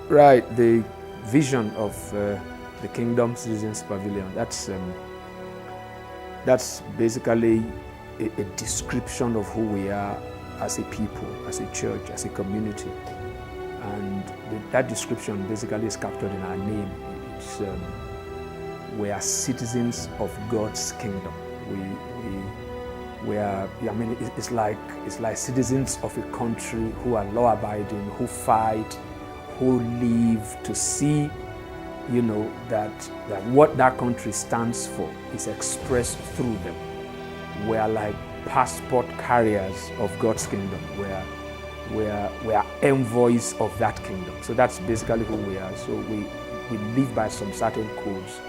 Right, the vision of the Kingdom Citizens Pavilion, that's basically a description of who we are as a people, as a church, as a community. And that description basically is captured in our name. We are citizens of God's kingdom. We are, I mean, it's like citizens of a country who are law-abiding, who fight, who live to see, that what that country stands for is expressed through them. We are like passport carriers of God's kingdom. We are envoys of that kingdom. So that's basically who we are. So we live by some certain codes.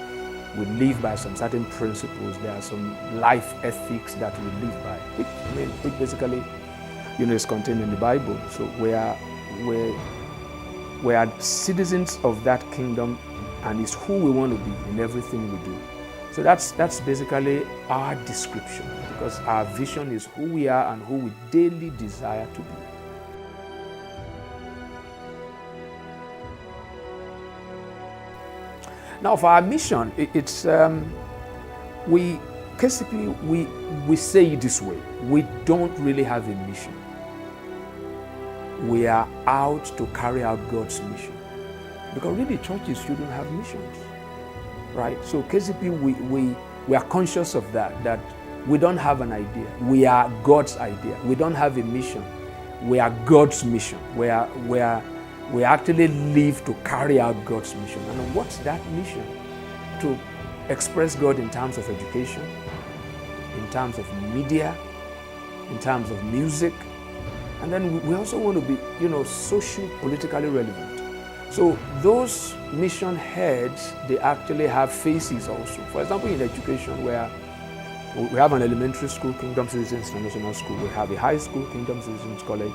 We live by some certain principles. There are some life ethics that we live by, which basically, is contained in the Bible. So we are citizens of that kingdom, and it's who we want to be in everything we do. So that's basically our description, because our vision is who we are and who we daily desire to be. Now, for our mission, we say it this way: we don't really have a mission. We are out to carry out God's mission, because really churches shouldn't have missions, right? So KCP, we are conscious of that we don't have an idea. We are God's idea. We don't have a mission. We are God's mission. We actually live to carry out God's mission. And what's that mission? To express God in terms of education, in terms of media, in terms of music. And then we also want to be, socio-politically relevant. So those mission heads, they actually have faces also. For example, in education, where we have an elementary school, Kingdom Citizens International School. We have a high school, Kingdom Citizens College.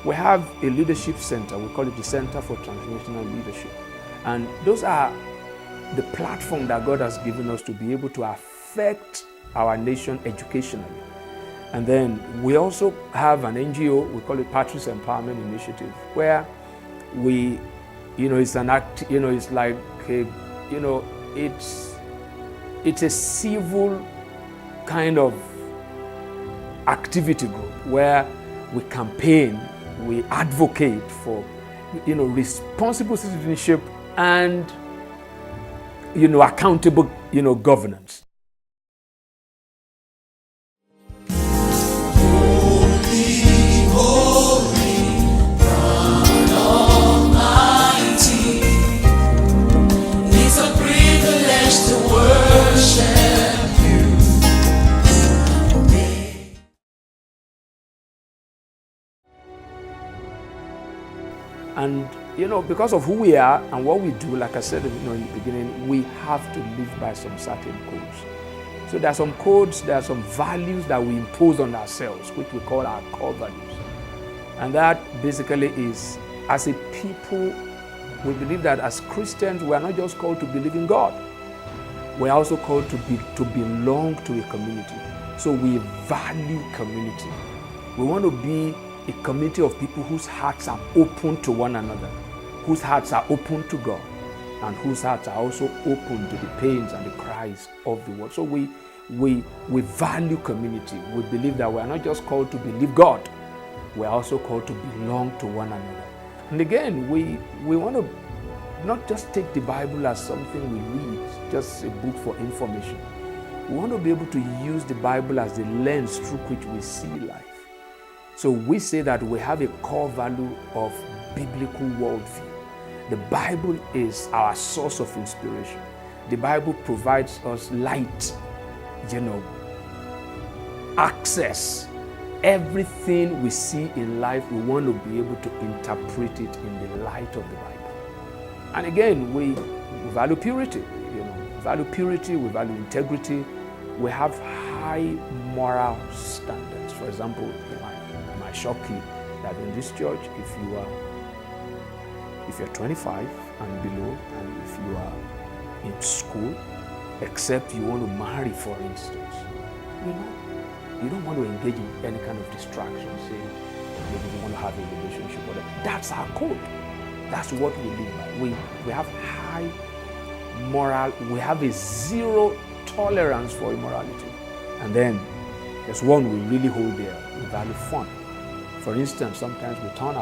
We have a leadership center. We call it the Center for Transnational Leadership. And those are the platform that God has given us to be able to affect our nation educationally. And then we also have an NGO, we call it Patriot Empowerment Initiative, where it's an act, it's like, it's a civil kind of activity group where we campaign, we advocate for, responsible citizenship and, accountable, governance. And, because of who we are and what we do, like I said, in the beginning, we have to live by some certain codes. So there are some codes, there are some values that we impose on ourselves, which we call our core values. And that basically is, as a people, we believe that as Christians, we are not just called to believe in God. We are also called to belong to a community. So we value community. We want to be a community of people whose hearts are open to one another, whose hearts are open to God, and whose hearts are also open to the pains and the cries of the world. So we value community. We believe that we are not just called to believe God, we are also called to belong to one another. And again, we want to not just take the Bible as something we read, just a book for information. We want to be able to use the Bible as the lens through which we see life. So we say that we have a core value of biblical worldview. The Bible is our source of inspiration. The Bible provides us light, access. Everything we see in life, we want to be able to interpret it in the light of the Bible. And again, we value purity. We value purity, we value integrity. We have high moral standards. For example, it might shock you that in this church, if you're 25 and below, and if you are in school, except you want to marry, for instance, you don't want to engage in any kind of distraction, saying maybe you want to have a relationship with them. That's our code. That's what we live by. We have high moral, we have a zero tolerance for immorality. And then there's one we really hold dear. We value fun. For instance, sometimes we turn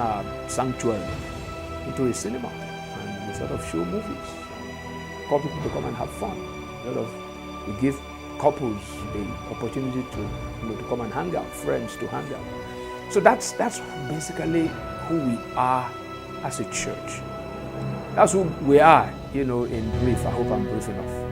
our sanctuary into a cinema, and we sort of show movies, call people to come and have fun. We give couples the opportunity to come and hang out, friends to hang out. So that's basically who we are as a church. That's who we are, in brief. I hope I'm brief enough.